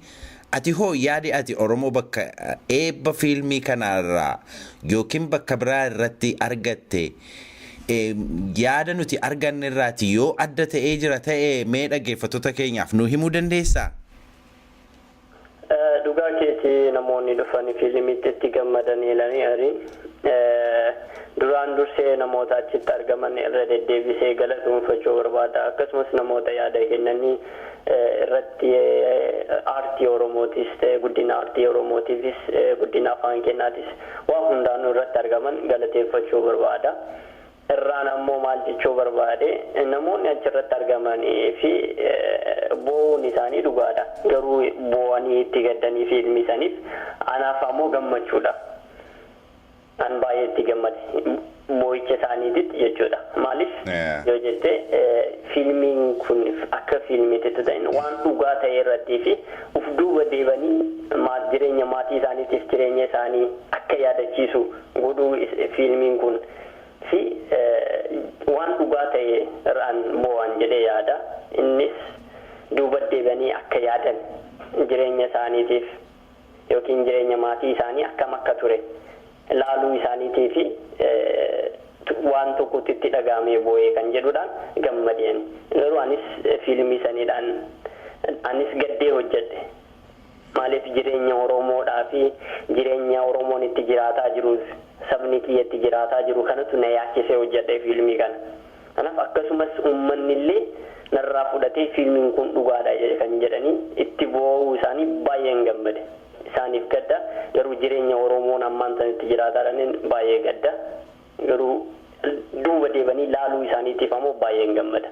ati hoo yaadi ati Oromoo bakka eebba fiilmii kanarraa yookiin bakka biraa irratti argatte yaada nuti arganne irraati yoo adda ta'ee jira ta'e mee dhaggeeffattoota keenyaaf nu himuu dandeessaa? Dhugaa keetii namoonni dhufanii fiilmiitti itti gammadanii ilaalanii duraan dursee namoota achitti argaman irra deddeebisee galateeffachuu barbaada. Akkasumas namoota yaada kennanii irratti aartii Oromootis ta'e guddina aartii Oromootiifis guddina afaan kennaatis waan hundaanuu irratti argaman galateeffachuu barbaada. Irraan ammoo maal jechuu barbaade namoonni achirratti argamanii fi bo'uun isaanii dhugaadha. Garuu bo'anii itti gaddanii fiilmii saniif anaaf ammoo gammachuudha. An baay'ee itti gammade bo'icha isaaniititti jechuudha. Maaliif yoo jette fiilmiin kun akka fiilmiitti ta'in waan dhugaa ta'e irrattii fi uf duuba deebanii jireenya maatii isaaniitiif jireenya isaanii akka yaadachiisu godhuu fiilmiin kun. fi waan dhugaa ta'e irraan bo'an jedhee yaada. Innis duuba deebanii akka yaadan jireenya isaaniitiif yookiin jireenya maatii isaanii akkam akka ture laaluu isaaniitii fi waan tokkotti itti dhagaamee bo'ee kan jedhuudhaan gammadeen. Garuu anis fiilmii saniidhaan anis gaddee hojjedhe. Maaliif jireenya Oromoodhaa fi jireenya Oromoon itti jiraataa jiruuf sabni kiyyatti jiraataa jiru kanatu na yaachisee hojjedhe fiilmii kana. Kanaaf akkasumas uummanni illee narraa fudhatee fiilmiin kun dhugaadha kan jedhanii itti bo'uu isaanii baay'een gammade. Isaaniif gadda garuu jireenya Oromoon ammaan sanitti jiraataadhaan baay'ee gadda. Garuu duuba deebanii laaluu isaaniitiif ammoo baay'een gammada.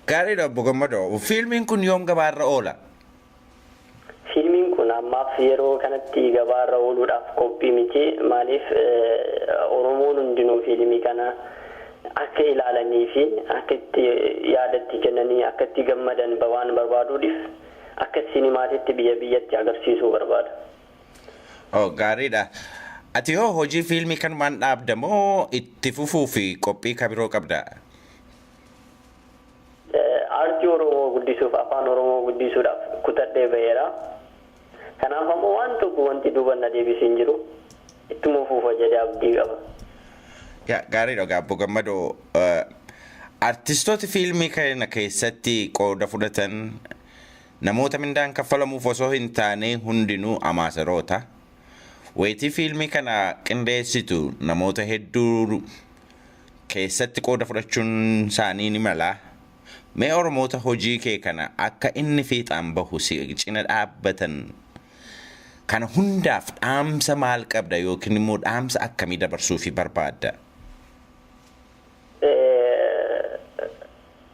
Gaariidha obbo Gammado. Fiilmiin kun yoom gabaarra oola? Fiilmiin kun ammaaf yeroo kanatti gabaarra ooluudhaaf qophii miti. Maaliif Oromoon hundinuu fiilmii kana akka ilaalanii fi akka itti yaadatti kennanii akka itti gammadan waan barbaaduudhaaf akka sinimaatitti biyya biyyatti agarsiisuu barbaada. Gaariidha. Ati hoo hojii fiilmii kanumaan dhaabda moo itti fufuu fi qophii kabiroo qabda? Aartii Oromoo guddisuuf afaan Oromoo guddisuudhaaf kutadhee baheera. Kanaaf ammoo waan tokko wanti duuba na deebisee hin jiru ittuma fufa jedhee abdii qaba. Gaariidha obbo Gammado. Artistoota fiilmii kana keessatti qooda fudhatan namoota mindaan kaffalamuuf osoo hin taane hundinuu amaasaroota. Wayitii fiilmii kana qindeessitu namoota hedduu keessatti qooda fudhachuun isaanii ni mala. Mee Oromoota hojii kee kana akka inni fiixaan bahu cina dhaabbatan kana hundaaf dhaamsa maal qabda yookiin immoo dhaamsa akkamii dabarsuufi barbaadda?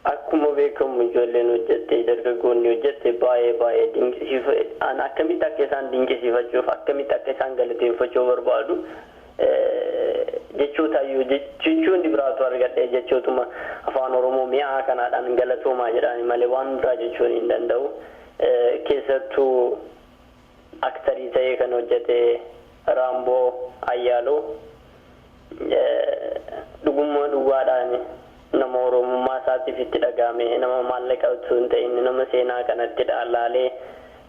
Akkuma beekamu ijoolleen hojjette dargaggoonni hojjette baay'ee dinqisiifatan akkamitti akka isaan dinqisiifachuuf akkamitti akka isaan galateeffachuu barbaadu jechuun biraatu argadhe jechootuma afaan Oromoo mi'aa kanaadhaan galatoomaa jedhani malee waan biraa jechuun hin danda'u. Keessattuu aktarii ta'ee kan hojjete Raamboo Ayyaaloo dhugummaa dhugaadhaan nama Oromummaa isaatiif itti dhagaame nama maallaqa utuu hin ta'in nama seenaa kanatti dhaalaalee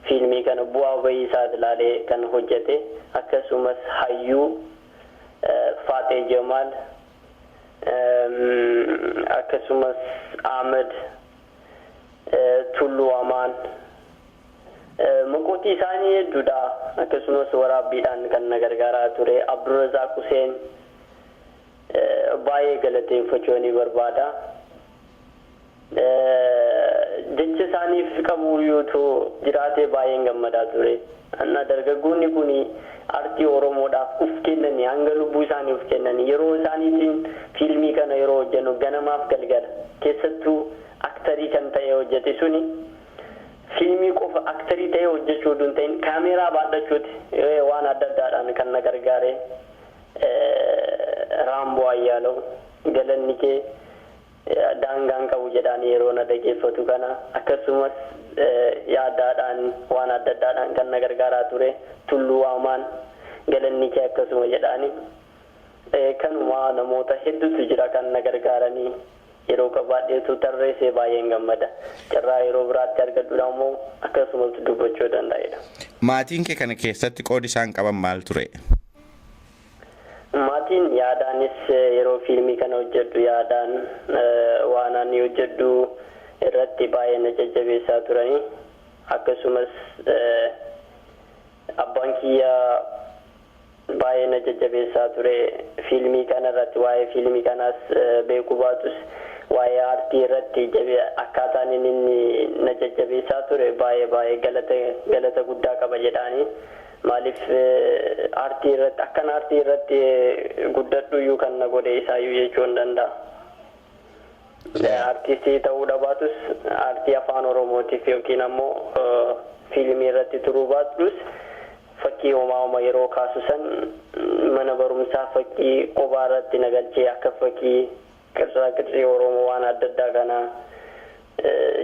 fiilmii kana bu'aa bahii isaati ilaalee kan hojjete. Akkasumas hayyuu Faatee Jamal akkasumas Ahmed Tulluu Amaan maqootii isaanii hedduudha. Akkasumas waraabbiidhaan kan na gargaaraa ture Abdurrazaaq Huseen baay'ee galateeffachuu ni barbaada. Jecha isaaniif qabu yoo jiraate baay'een gammadaa ture. Anna dargaggoonni kun aartii Oromoodhaaf uf kennanii hanga lubbuu isaanii uf kennanii yeroo isaaniitiin fiilmii kana yeroo hojjennu ganamaaf galgala keessattuu aktarii kan ta'e hojjete suni fiilmii qofa aktarii ta'ee hojjechuu osoo hin ta'in kaameeraa baadhachuuti waan adda addaadhaan kan na gargaare Raamboo Ayyaalaw galanni kee daangaan qabu jedhaan yeroo na dhaggeeffatu kana akkasumas yaadaadhaan waan adda addaadhaan kan na gargaaraa ture Tulluu Waamaan galanni kee akkasuma jedhaani kanuma namoota hedduutu jira kan na gargaaranii yeroo qabaadheetu tarreessee baay'een gammada carraa yeroo biraatti argadhuudha immoo akkasumas dubbachuu danda'edha. Maatiin kee kana keessatti qoodi isaan qaban maal ture? Maatiin yaadaanis yeroo fiilmii kana hojjedhu yaadaan waan ani hojjedhu irratti baay'ee na jajjabeessaa turanii akkasumas abbaan kiyya baay'ee na jajjabeessaa ture fiilmii kana irratti waa'ee fiilmii kanaas beekuu baatus waa'ee aartii irratti akkaataan inni na jajjabeessaa ture baay'ee galata guddaa qaba jedhaanii maaliif aartii irratti akkan aartii irratti guddadhu iyyuu kan na godhe isaayyuu jechuu hin danda'a. Aartistii ta'uu baatus aartii afaan Oromootiif yookiin ammoo fiilmii irratti turuu baatus fakkii homaa yeroo kaasu san mana barumsaa fakkii qophaa irratti nagalchee akka fakkii qirraa Oromoo waan adda addaa kana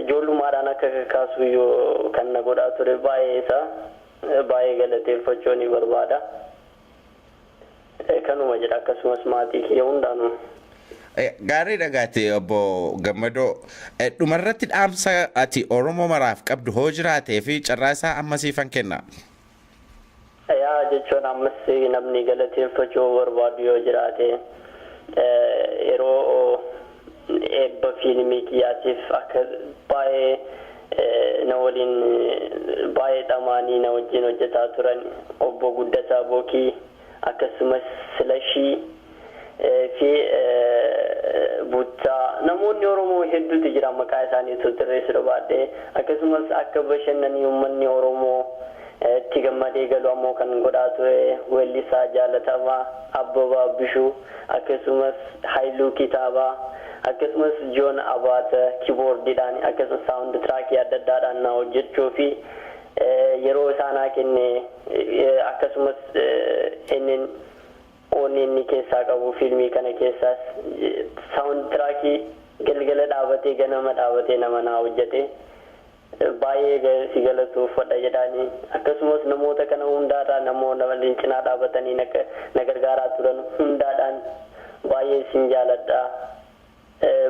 ijoollummaadhaan akka kaasu iyyuu kan na godhaa ture baay'ee galateeffachuu ni barbaada. Kanuma jedha akkasumas maatii kiyya hundaanuu. Gaarii dhagaate obbo Gammadoo dhumarratti dhaamsa ati Oromoo maraaf qabdu hoo jiraatee fi carraa isaa ammasiifan kenna. Yaa jechuun ammas namni galateeffachuu barbaadu yoo jiraate yeroo eebba fiilmii kiyyaatiif akka baay'ee na waliin baay'ee dhamaanii na wajjin hojjetaa turan obbo Guddataa Bookii akkasumas Silashii fi Buttaa namoonni Oromoo hedduutu jira maqaa isaanii tarreessuu baadhee akkasumas akka bashannanii uummanni Oromoo itti gammadee galu ammoo kan godhaa ture weellisaa jaalatamaa Abbabaa Bishuu akkasumas Haayiluu Kitaabaa akkasumas Joon Abaata kiiboordiidhaan akkasumas saawundi tiraakii adda addaadhaan na hojjechuu fi yeroo isaanaa kenne akkasumas inni keessaa qabu fiilmii kana keessaas saawundi tiraakii galgala dhaabatee ganama dhaabatee nama naa hojjete baay'ee si galatoomfadha jedhaanii akkasumas namoota kana hundaadhaa namoota waliin cinaa dhaabatanii na gargaaraa turan hundaadhaan baay'ee sin jaaladha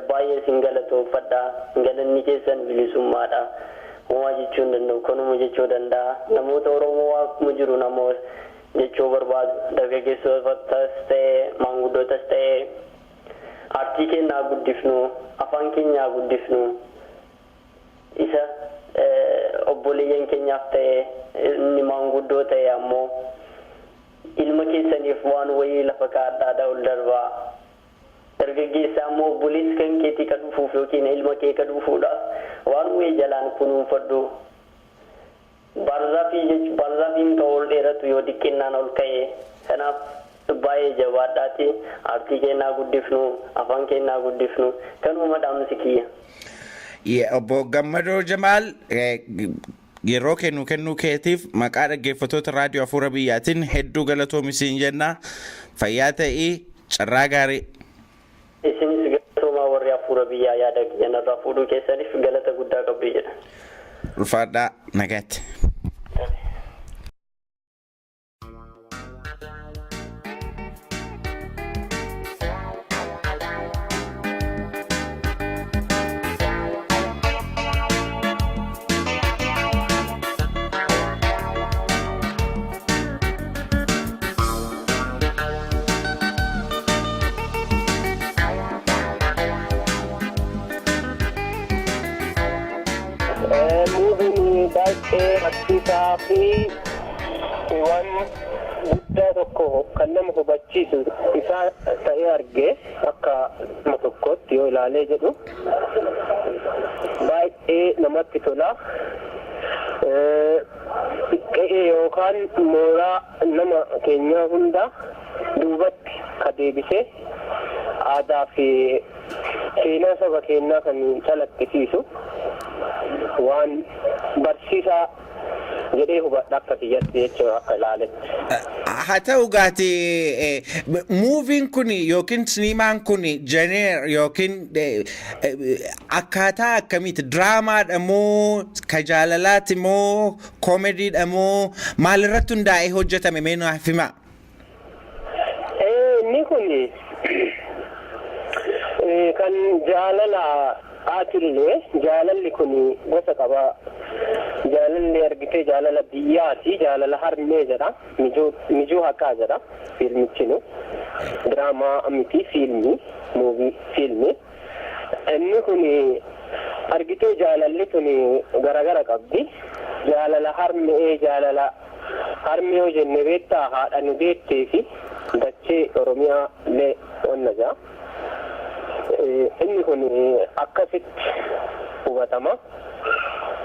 baay'ee sin galatoomfadha galanni keessan bilisummaadha homaa jechuu danda'u kanuma jechuu danda'a namoota Oromoo akkuma jiru namoota jechuu barbaadu dargaggeessotas ta'ee maanguddootas ta'ee aartii keenyaa guddifnu afaan keenyaa guddifnu isa obboleeyyan keenyaaf ta'ee inni maanguddoo ta'e ammoo ilma keessaniif waan wayii lafa kaadhaadhaa ol darbaa dargaggeessa ammoo obboleessi kan keetii ka dhufuuf yookiin ilma kee ka dhufuudhaaf waan wayii jalaan kunuunfadhu barzaafiin ta'uu ol dheeratu yoo xiqqeennaan ol ka'e kanaaf baay'ee jabaadhaati aartii keenyaa guddifnu afaan keenyaa guddifnu kanuma dhaamsi kiyya. Obbo Gammado Jamal yeroo kennuu keetiif maqaa dhaggeeffattoota raadiyoo Afuura Biyyaatiin hedduu galatoomi jenna fayyaa ta'ii carraa gaarii. Isinis galatoomaa warri Afuura Biyyaa yaada keenyarraa fuudhuu keessaniif galata guddaa qabdu jedha. Ulfaadhaa nagaatti. Barsiisaa fi waan guddaa tokko kan nama hubachiisu isaa ta'ee argee akka nama tokkotti yoo ilaalee jedhu baay'ee namatti tola. Qe'ee yookaan mooraa nama keenyaa hunda duubatti ka deebisee aadaa fi seenaa saba keenyaa kan calaqqisiisu waan barsiisaa jedhee hubadha akka tiyyatti jechuudha akka ilaaletti. Haa ta'u gaati muuviin kun yookiin sinimaan kun jeneer yookiin akkaataa akkamiiti diraamaadha moo ka jaalalaati moo koomediidha moo maalirratti hundaa'ee hojjetame mee nuuf himaa? Inni kun kan jaalala aatillee jaalalli kun gosa qaba. Jaalalli argitee jaalala biyyaati jaalala harmee jedha mijuu haqaa jedha fiilmichi nu diraamaa miti fiilmii muuvii fiilmii inni kun argitee jaalalli kun garagara qabdi jaalala harmee yoo jenne beektaa haadha nu deettee fi dachee Oromiyaa illee onna jaa inni kun akkasitti hubatama.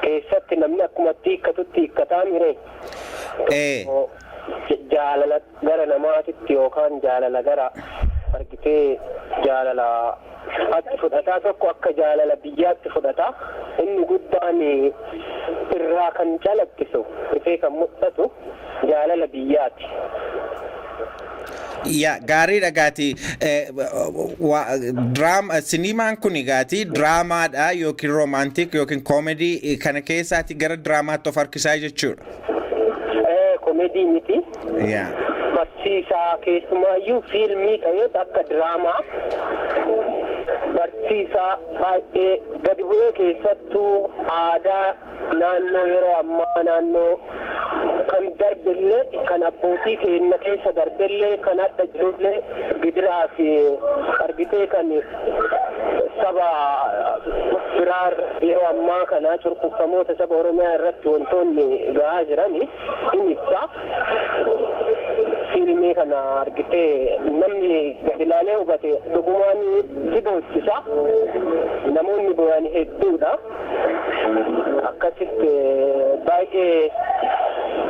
Keessatti namni akkumatti hiikkatutti hiikkataa mire jaalala gara namaatitti yookaan jaalala gara argitee jaalala atti fudhataa tokko akka jaalala biyyaatti fudhataa inni guddaan irraa kan calaqqisu ifee kan mul'atu jaalala biyyaati. Ya gaariidha gaati sinimaan kun gaati diraamaadha yookiin roomaantik yookiin koomedii kana keessaati gara diraamaatti of harkisaa jechuudha. Koomedii miti. Barsiisaa keessumaayyuu fiilmii ta'ee akka diraamaa barsiisaa baay'ee gadi bu'ee keessattuu aadaa naannoo yeroo ammaa naannoo kan darbellee kan abbootii keenya keessa darbellee kan adda jirullee gidiraa fi argitee kan saba biraa yeroo ammaa kana cunqurfamoota saba Oromiyaa irratti wantoonni gahaa jirani inni ibsa. Fiilmii kana argitee namni gadi ilaalee hubate dhugumaan si boonsisa. Namoonni bu'an hedduudha. Akkasitti baay'ee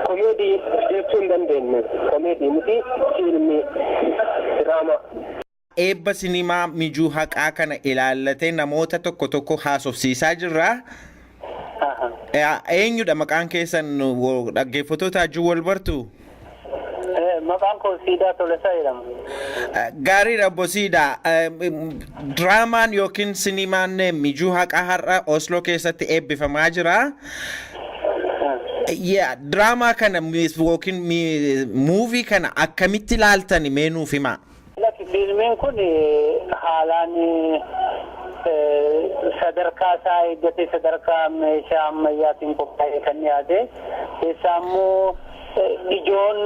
koomedii jechuu hin dandeenye. Koomedii miti fiilmii diraamaa. Eebba sinimaa Mijuu Haqaa kana ilaallatee namoota tokko haasofsiisaa jirra. Eenyudha maqaan keessan dhaggeeffattoota ajjuu wal bartu? Maqaan koo Siidaa Tolesaa jedhama. Gaariidha obbo Siidaa. Diraamaan yookiin sinimaan Mijuu Haqaa har'a Osloo keessatti eebbifamaa jira. Diraamaa kana yookiin muuvii kana akkamitti ilaaltani mee nuuf himaa? Fiilmiin kun haalaan sadarkaa isaa eeggatee sadarkaa meeshaa ammayyaatiin qophaa'ee kan dhiyaate keessaa immoo ijoon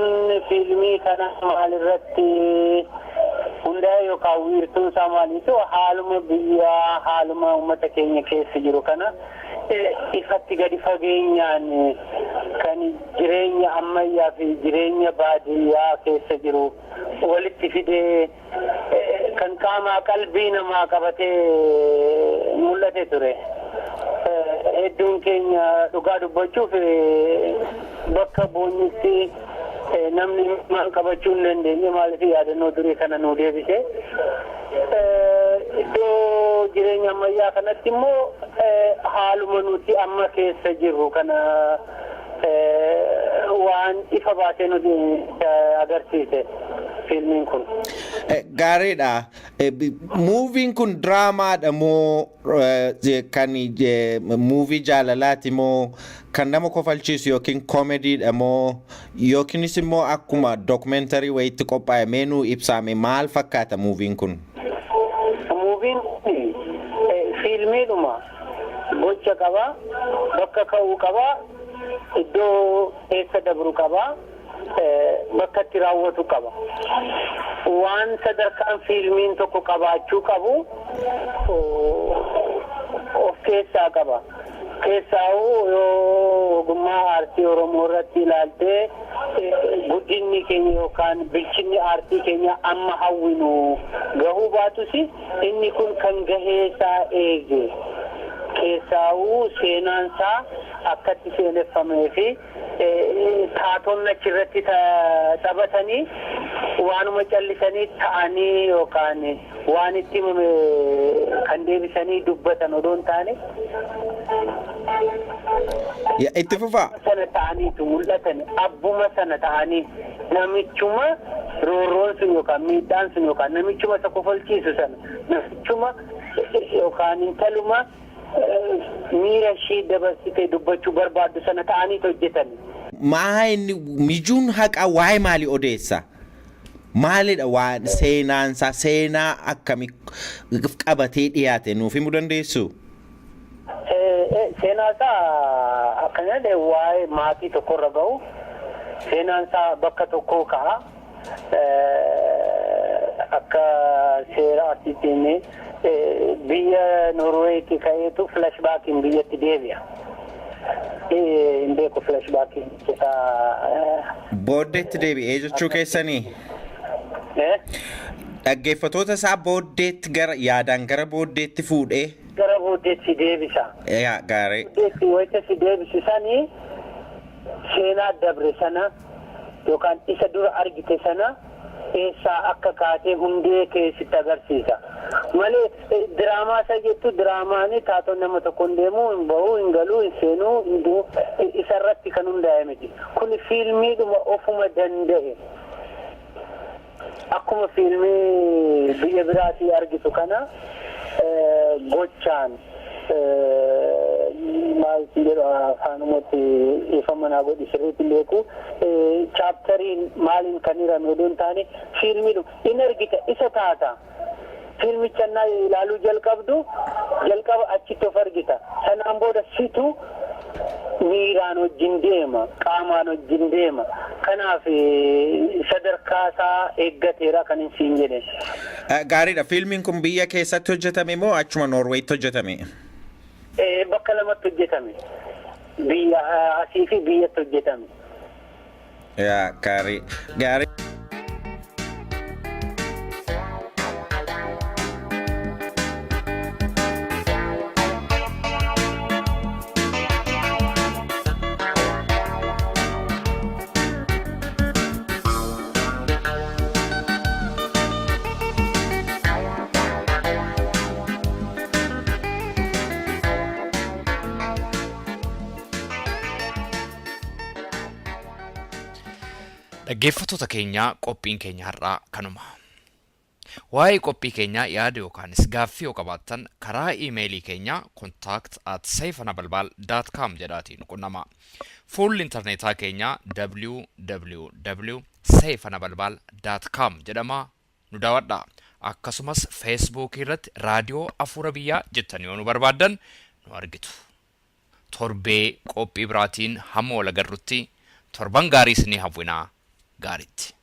fiilmii kana maalirratti hundaa'e yookaan wiirtuun isaa maaliitu haaluma biyyaa haaluma uummata keenya keessa jiru kana ifatti gadi fageenyaan kan jireenya ammayyaa fi jireenya baadiyyaa keessa jiru walitti fidee kan qaamaa qalbii namaa qabatee mul'ate ture. Hedduun keenya dhugaa dubbachuuf bakka boonyitti namni maal qabachuu hin dandeenye maaliif yaadannoo durii kana nuu deebise. Iddoo jireenya ammayyaa kanatti immoo haaluma nuti amma keessa jirru kana waan ifa baasee nuti agarsiise fiilmiin kun. Gaariidha. Muuviin kun diraamaadha moo kan muuvii jaalalaati moo kan nama kofalchiisu yookiin koomediidha moo yookiinis immoo akkuma dookumentarii wayiitti qophaa'e meenuu ibsaame maal fakkaata muuviin kun? Muuviin fiilmiidhuma gocha qaba, bakka ka'uu qaba, iddoo keessa dabru qaba, bakka itti raawwatu qaba. Waan sadarkaan fiilmiin tokko qabaachuu qabu of keessaa qaba. Keessaa'uu yoo ogummaa aartii Oromoo irratti ilaaltee guddinni keenya yookaan bilchinni aartii keenya amma hawwinu gahuu baatus inni kun kan gaheesaa eege. Keessaa'uu seenaansaa akkatti seeneffamee fi taatonni achirratti taphatanii waanuma callisanii ta'anii yookaan waan itti himame kan deebisanii dubbatan odoo hin taane itti fufaa sana ta'aniitu mul'atan abbuma sana ta'anii namichuma roorroon sun yookaan miidhaan sun yookaan namichuma isa kofalchiisu sana namichuma yookaan intaluma miira ishee dabarsitee dubbachuu barbaaddu sana ta'aniitu hojjetan. maa inni mijuun haqa waa'ee maalii odeessa? Maalidha waan seenaansaa seenaa akkamii qabatee dhiyaate nuuf himuu dandeessu? Seenaasaa akkana waa'ee maatii tokkorra gahu seenaansaa bakka tokkoo ka'a akka seera artiitiin biyya Norweetti ka'eetu flashbackiin biyyatti deebi'a. Hin beeku flashbackiin booddeetti deebi'ee jechuu keessanii? Dhaggeeffatoota isaa booddeetti gara yaadaan gara booddeetti fuudhee gara booddeetti deebisa. Gaarii. Booddeetti wayitatti deebisisanii seenaa dabre sana yookaan isa dura argite sana eessaa akka kaatee hundee keessatti agarsiisa. Malee diraamaa isa jettu diraamaanii taatonni nama tokko hin deemu hin bahu hin galuu hin seenuu hunduu isarratti kan hundaa'e miti. Kun fiilmiidhuma ofuma danda'e. Akkuma fiilmii biyya biraatii argitu kana gochaan maalti jedhu afaanumatti ifamanaa godhi sirriitti beeku chaaptariin maaliin kan hirame odoo hin taane fiilmiidhuma in argita isa taata. Fiilmicha naa ilaaluu jalqaba achitti of argita. Sanaan booda situ miiraan wajjin deema, qaamaan wajjin deema. Kanaaf sadarkaa isaa eeggateera kan hin siin jedhe. Gaariidha. Fiilmiin kun biyya keessatti hojjetame moo achuma Noorweetti hojjetame? Bakka lamatti hojjetame. Biyya asii fi biyyatti hojjetame. Gaarii. Dhaggeeffattoota keenya qophiin keenya har'aa kanuma. Waa'ee qophii keenyaa yaada yookaanis gaaffii yoo qabaattan karaa iimeelii keenya contact@saifanabalbal.com jedhaatiin qunnama. Fuulli intarneetaa keenyaa www.saifanabalbal.com jedhama nu daawwadhaa. Akkasumas feesbuukii irratti raadiyoo Afuura Biyyaa jettanii yoo nu barbaaddan nu argitu. Torbee qophii biraatiin hamma wal agarrutti torban gaarii isinii hawwinaa. Got it.